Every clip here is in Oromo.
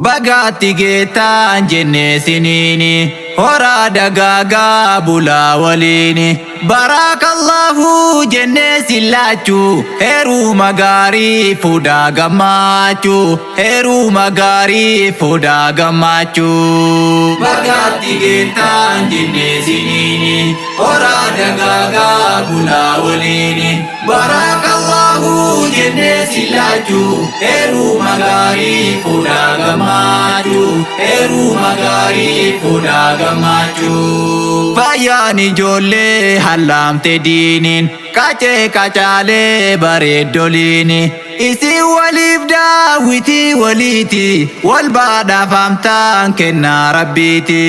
Bagatti geettaan jennee siniini horaa dagaagaa bulaa waliini baarakallahu jennee sillaachuu heeruma gaarii fuudhaa gammachuu heeruma gaarii fuudhaa gammachuu. Bagatti geettaan jennee siniini horaa dagaagaa bulaa waliini baarakallahu jennee sillaachuu heeruma gaarii fuudhaa gammachuu heeruma gaarii fuudhaa gammachuu. Fayyaan ijoollee hallamte diiniin qacee qacaalee bareeddoliini isin waliif daawwitii waliiti wal baadhaafamtaan kennaa rabbiiti.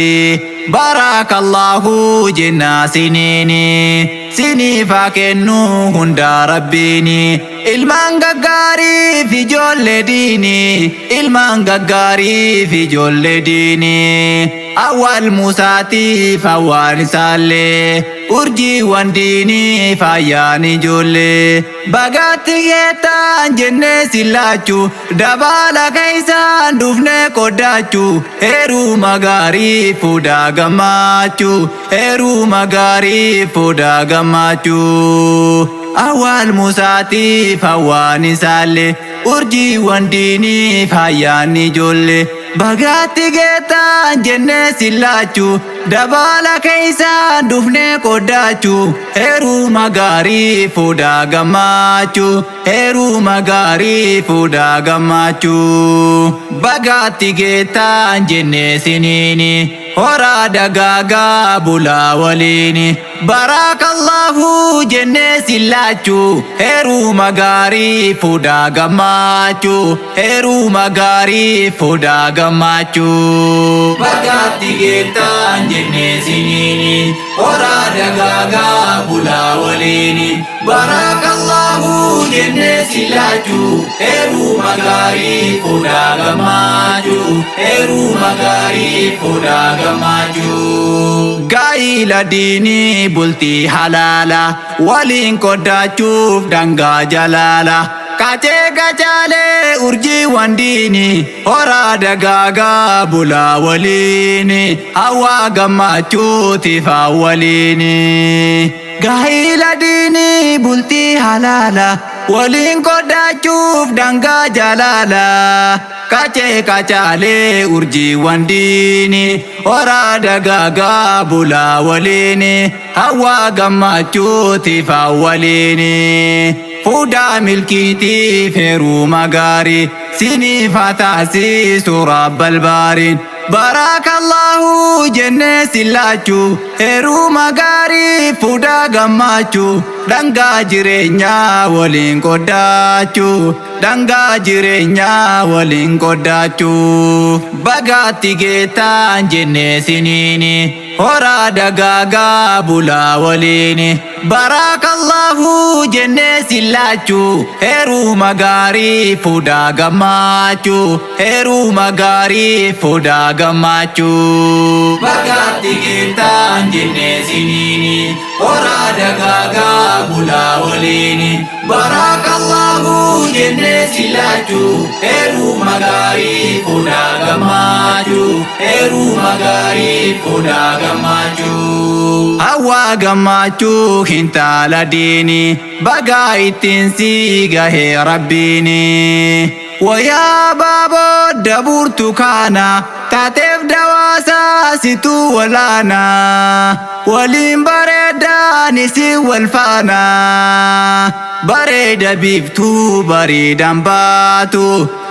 Baarakallahu jennaa siniini siniifaa kennu hundaa rabbiini ilmaan gaggaariif ijoollee diini ilmaan gaggaariif ijoollee diini awwal musaatiif awwaan isaallee urjiiwwan diinii fayyaan ijoollee. Bagatti geettaan jennee sillaachuu dabaala keeysaan dhufnee qoddaachuu heeruma gaarii fuudhaa gammachuu heeruma gaarii fuudhaa gammachuu. Awwal musaatiif awwaan isaallee urjiiwwan diinii fayyaan ijoollee. Bagatti geettaan jennee sillaachuu dabaala keeysaan dhufnee qoddaachuu heeruma gaarii fuudhaa gammachuu heeruma gaarii fuudhaa gammachuu. Bagatti geettaan jennee siniini horaa dagaagaa bulaa waliini baarakallahu jennee sillaachuu heeruma gaarii fuudhaa gammachuu heeruma gaarii fuudhaa gammachuu. Bagatti geettaan jennee siniini horaa dagaagaa bulaa waliini baarakallahu jennee sillaachuu heeruma gaarii fuudhaa gammachuu heeruma gaarii fuudhaa gammachuu. Gaa'ila diinii bultii halaala waliin qoddaachuuf dangaa jalaala qacee qacaalee urjiiwwan diinii horaa dagaagaa bulaa waliini hawaa gammachuutiif waliini. Gaa'ila diinii bultii halaala waliin qoddaachuuf dangaa jalaala qacee qacaalee urjiiwwan diinii horaa dagaagaa bulaa waliini hawaa gammachuutiif waliini. Fuudhaa milkiitiif heeruma gaarii siniifaa taasisu rabbal baariin baarakallahu jennee sillaachuu heeruma gaarii fuudhaa gammachuu dangaa jireenyaa waliin qoddaachuu dangaa jireenyaa waliin qoddaachuu. Bagatti geettaan jennee siniini horaa dagaagaa bulaa waliini baarakallahu jennee sillaachuu heeruma gaarii fuudhaa gammachuu heeruma gaarii fuudhaa gammachuu. Bagatti geettaan jennee siniini horaa dagaagaa bulaa waliini baarakallahu jennee sillaachuu heeruma gaarii fuudhaa gammachuu heeruma gaarii fuudhaa gammachuu. Hawaa gammachuu hintaala diini bagaa ittiin sii gahee rabbiini. Wayaa baaboo daburtu kaana taateef dawaasaa situu walaana waliin bareeddaan isin wal faana bareeda biiftuu bareedan baatu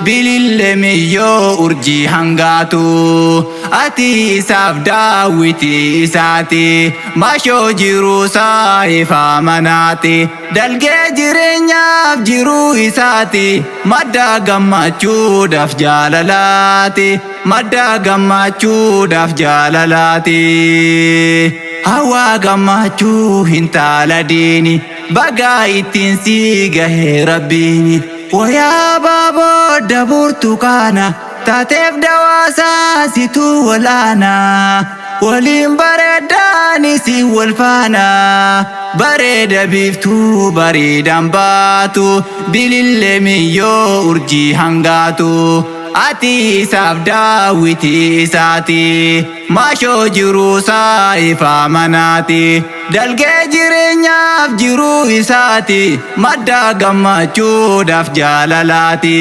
bilillee miyyoo urjii hangaatu ati isaaf daawwitii isaati mashoo jiruusaa ifaa manaati dalgee jireenyaaf jiruu isaati madda gammachuudhaaf jaalalaati madda gammachuudhaaf jaalalaati. Hawaa gammachuu hintaala diini bagaa ittiin sii gahee rabbiini. Wayaa baaboo daburtu kaana taateef dawaasaa situu walaana waliin bareeddaan isin wal faana bareeda biiftuu bareedan baatu bilillee miyyoo urjii hangaatu ati isaaf daawwitii isaati maashoo jiruu saayifa manaati dalgee jireenyaaf jiruu isaati madda gammachuudhaaf jaalalaati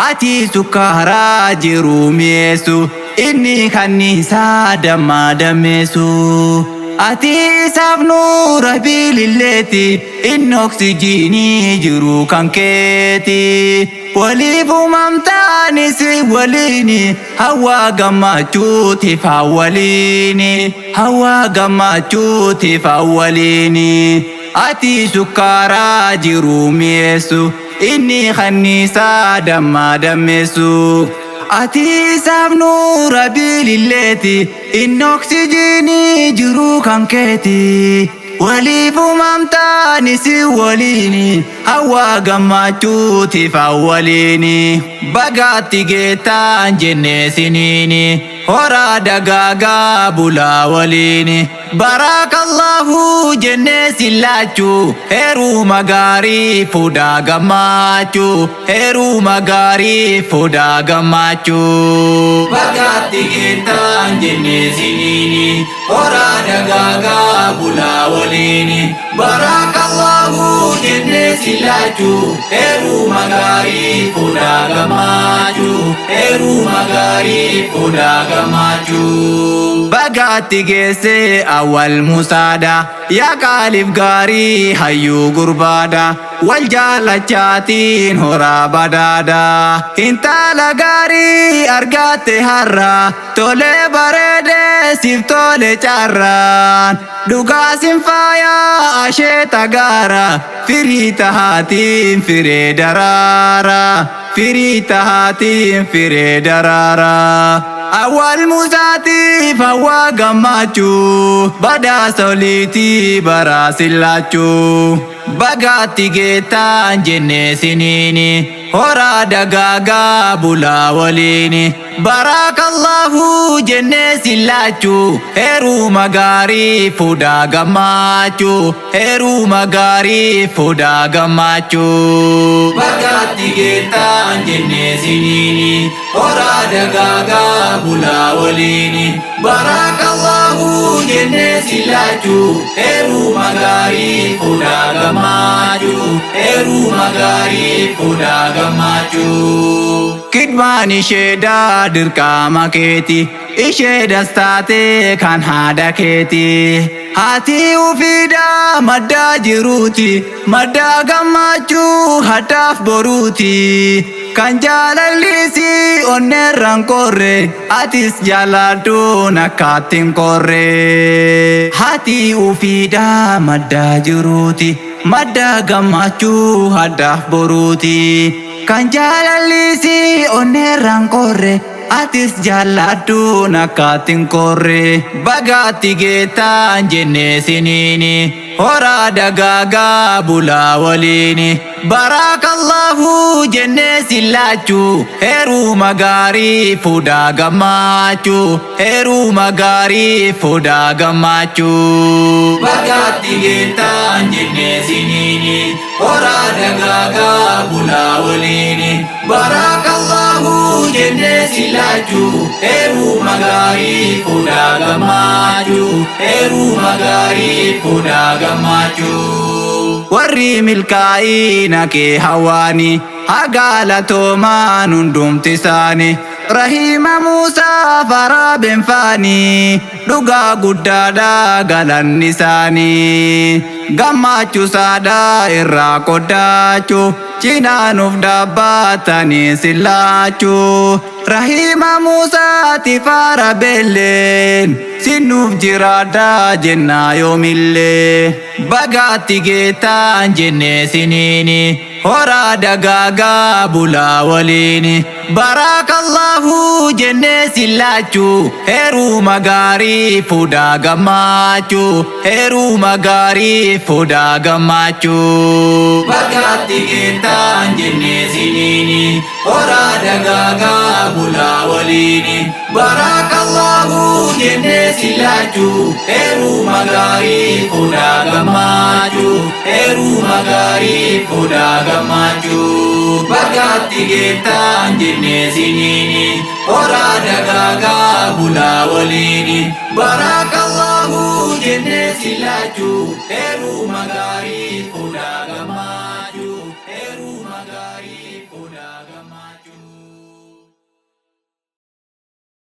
ati sukkaaraa jiruu mi'eessu inni kanniisaa dammaa dameessu ati isaaf nuura bililleeti inni oksijiinii jiruu kan keeti waliif uumamtaanis waliini hawaa gammachuutiif hawwaliini hawaa gammachuutiif hawwaliini ati sukkaaraa jiruu mi'eessu inni kanniisaa dammaa dameessu ati isaaf nuura bililleeti inni oksijiinii jiruu kan keeti waliif uumamtaanis waliini hawaa gammachuutiif hawwaliini bagaatti geettaan jennee siniini horaa dagaagaa bulaa waliini barakallahu jennee sillaachuu heeruma gaarii fuudhaa gammachuu heeruma gaarii fuudhaa gammachuu bagaatti geettaan jennee siniini horaa dagaagaa bulaa waliini barakallahu jennee sillaachuu heeruma gaarii fuudhaa gammachuu heeruma gaarii fuudhaa gammachuu bagaatti geessee awwal musaada yaa qaaliif gaarii hayyuu gurbaada wal jaalachaatiin horaa badaada intala gaarii argatte har'a tolee bareedee siif tole carraan dhugaa sin faayaa asheeta gaara firii tahaatiin firee daraara firii tahaatiin firee daraara awwal musaatiif hawaa gammachuu badhaasa oliitii baraa sillaachuu bagaatti geettaan jennee siniini horaa dagaagaa bulaa waliini barakallahu jennee sillaachuu heeruma gaarii fuudhaa gammachuu heeruma gaarii fuudhaa gammachuu bagaatti geettaan jennee siniini horaa dagaagaa bulaa waliini barakallahu jennee sillaachuu heeruma gaarii fuudhaa gammachuu heeruma gaarii fuudhaa gammachuu kidmaan isheedhaa dirqama keeti ishee dastaatee kan haadha keeti haati ufiidhaa maddaa jiruuti maddaa gammachuu haddaaf boruuti kan jaalallisi onneerran korre atis jaaladhuun akkaattiin korre haati ufiidhaa maddaa jiruuti maddaa gammachuu haddaaf boruuti kan jaalallisi onneerran korre atis jaaladhuun akkaattiin korre bagaatti geettaan jennee siniini horaa dagaagaa bulaa waliini barakallahu jennee sillaachuu heeruma gaarii fuudhaa gammachuu heeruma gaarii fuudhaa gammachuu bagaatti geettaan jennee siniini horaa dagaagaa bulaa waliini barakallahu jennee sillaachuu heeruma gaarii fuudhaa gammachuu heeruma gaarii fuudhaa gammachuu warri milkaa'ina kee hawaani hagaalatoomaan hundumti isaanii Rahima Musaa faraa benfaanii dhugaa guddaadhaa galanni isaanii gammachuu saadhaa irraa qoddaachuu cinaanuuf dhaabbatanii sillaachuu Rahima Musaati faara beelleen sinuuf jiraadhaa jennaa yoomillee bagaatti geettaan jennee siniini horaa dagaagaa bulaa waliini Barakallahu jenne sillachu heru magari fuda gamachu heru magari fuda gamachu Bagatti kita jenne sinini ora dagaga bula walini Barakallahu jenne sillachu heru magari fuda gamachu heru magari fuda gamachu Bagatti kita jenne sinini ora dagaga bula walini Barakallahu jenne sillachu heru magari